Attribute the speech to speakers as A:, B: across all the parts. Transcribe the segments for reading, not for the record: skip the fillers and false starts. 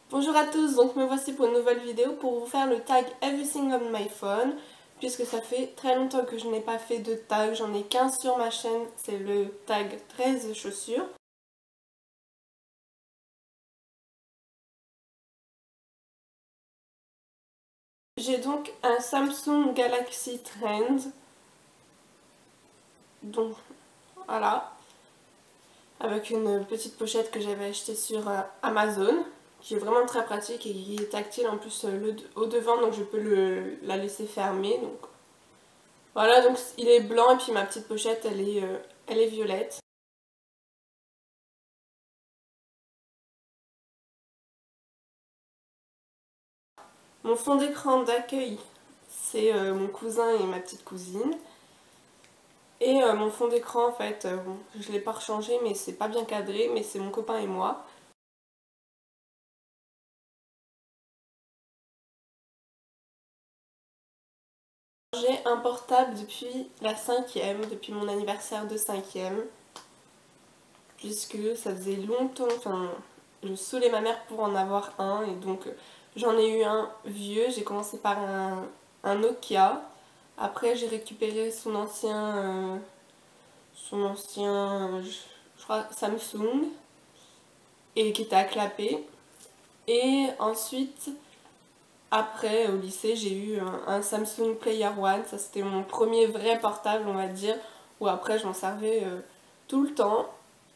A: Bonjour à tous, donc me voici pour une nouvelle vidéo pour vous faire le tag Everything on my phone, puisque ça fait très longtemps que je n'ai pas fait de tag, j'en ai qu'un sur ma chaîne, c'est le tag 13 chaussures. J'ai donc un Samsung Galaxy Trend, donc voilà, avec une petite pochette que j'avais achetée sur Amazon, qui est vraiment très pratique et qui est tactile en plus au devant, donc je peux la laisser fermer. Donc voilà, donc il est blanc et puis ma petite pochette elle est violette. Mon fond d'écran d'accueil, c'est mon cousin et ma petite cousine. Et mon fond d'écran, en fait, bon, je l'ai pas rechangé, mais c'est pas bien cadré, mais c'est mon copain et moi. J'ai un portable depuis la 5e, depuis mon anniversaire de 5e, puisque ça faisait longtemps, enfin, je saoulais ma mère pour en avoir un, et donc j'en ai eu un vieux, j'ai commencé par un Nokia, après j'ai récupéré je crois, Samsung, et qui était à clapper. Et ensuite, après, au lycée, j'ai eu un Samsung Player One. Ça, c'était mon premier vrai portable, on va dire, où après, je m'en servais tout le temps.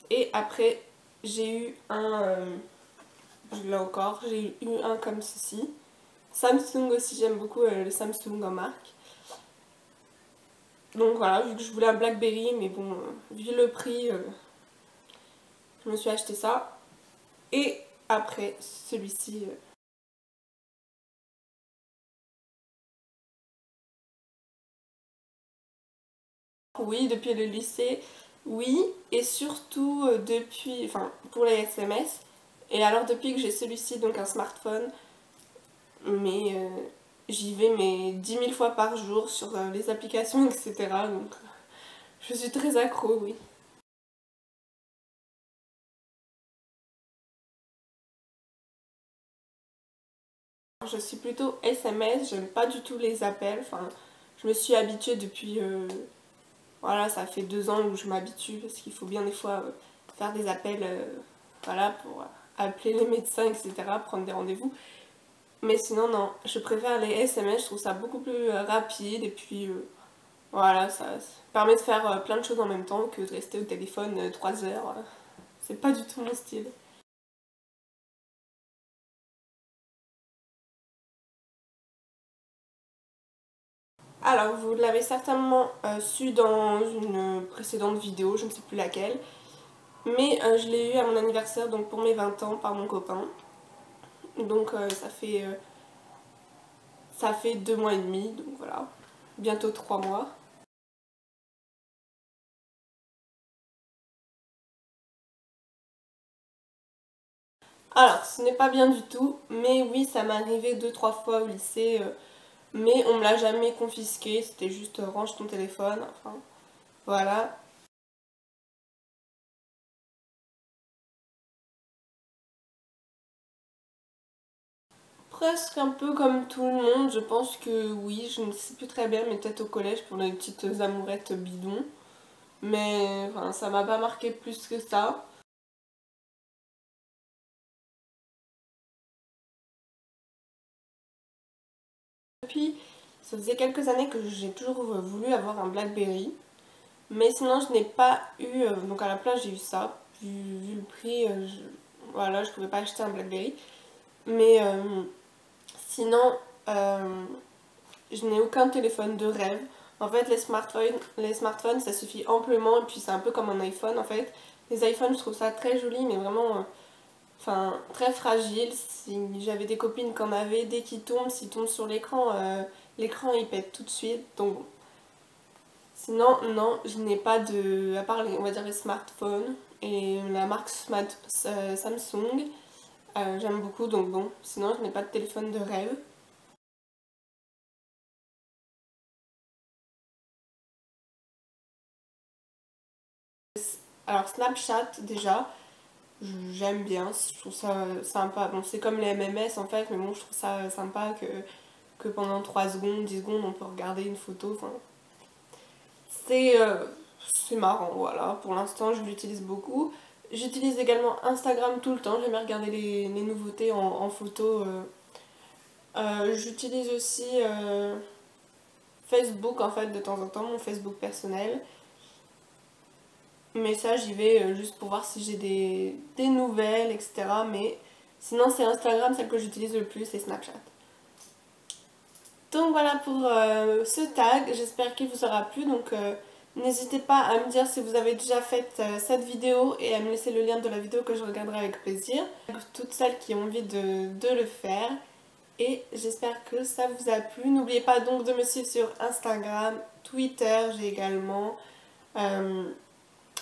A: Et après, j'ai eu je l'ai encore, j'ai eu un comme ceci. Samsung aussi, j'aime beaucoup le Samsung en marque. Donc voilà, vu que je voulais un Blackberry, mais bon, vu le prix, je me suis acheté ça. Et après, celui-ci. Oui, depuis le lycée, oui, et surtout depuis, enfin, pour les SMS. Et alors depuis que j'ai celui-ci, donc un smartphone, mais j'y vais mais 10 000 fois par jour sur les applications, etc. Donc je suis très accro, oui. Je suis plutôt SMS, j'aime pas du tout les appels, enfin, je me suis habituée depuis, voilà, ça fait 2 ans où je m'habitue, parce qu'il faut bien des fois faire des appels, voilà, pour appeler les médecins, etc., prendre des rendez-vous. Mais sinon, non, je préfère les SMS, je trouve ça beaucoup plus rapide et puis voilà, ça permet de faire plein de choses en même temps que de rester au téléphone 3 heures. C'est pas du tout mon style. Alors, vous l'avez certainement su dans une précédente vidéo, je ne sais plus laquelle, mais je l'ai eu à mon anniversaire, donc pour mes 20 ans, par mon copain. Donc ça fait 2 mois et demi, donc voilà, bientôt 3 mois. Alors, ce n'est pas bien du tout, mais oui, ça m'est arrivé 2, 3 fois au lycée, mais on me l'a jamais confisqué, c'était juste range ton téléphone, enfin, voilà. Presque un peu comme tout le monde, je pense que oui, je ne sais plus très bien, mais peut-être au collège pour les petites amourettes bidons, mais enfin, ça m'a pas marqué plus que ça. Depuis, ça faisait quelques années que j'ai toujours voulu avoir un Blackberry. Mais sinon, je n'ai pas eu. Donc à la place, j'ai eu ça. Vu le prix, voilà, je pouvais pas acheter un Blackberry. Mais sinon, euh, je n'ai aucun téléphone de rêve. En fait, les smartphones, ça suffit amplement. Et puis c'est un peu comme un iPhone en fait. Les iPhones, je trouve ça très joli, mais vraiment, enfin, très fragile. Si j'avais des copines qui en avaient, dès qu'ils tombent, s'ils tombent sur l'écran, l'écran il pète tout de suite. Donc sinon, non, je n'ai pas de. À part, on va dire, les smartphones et la marque Samsung, j'aime beaucoup, donc bon. Sinon, je n'ai pas de téléphone de rêve. Alors, Snapchat, déjà. j'aime bien, je trouve ça sympa. Bon, c'est comme les MMS en fait, mais bon, je trouve ça sympa que pendant 3 secondes, 10 secondes, on peut regarder une photo. Enfin, c'est marrant, voilà. Pour l'instant, je l'utilise beaucoup. J'utilise également Instagram tout le temps, j'aime bien regarder les nouveautés en photo. J'utilise aussi Facebook en fait de temps en temps, mon Facebook personnel. Mais ça, j'y vais juste pour voir si j'ai des nouvelles, etc. Mais sinon, c'est Instagram, celle que j'utilise le plus, et Snapchat. Donc voilà pour ce tag, j'espère qu'il vous aura plu. Donc n'hésitez pas à me dire si vous avez déjà fait cette vidéo et à me laisser le lien de la vidéo que je regarderai avec plaisir. Toutes celles qui ont envie de le faire. Et j'espère que ça vous a plu. N'oubliez pas donc de me suivre sur Instagram, Twitter, j'ai également.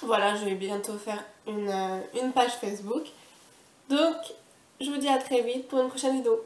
A: Voilà, je vais bientôt faire une page Facebook. Donc, je vous dis à très vite pour une prochaine vidéo.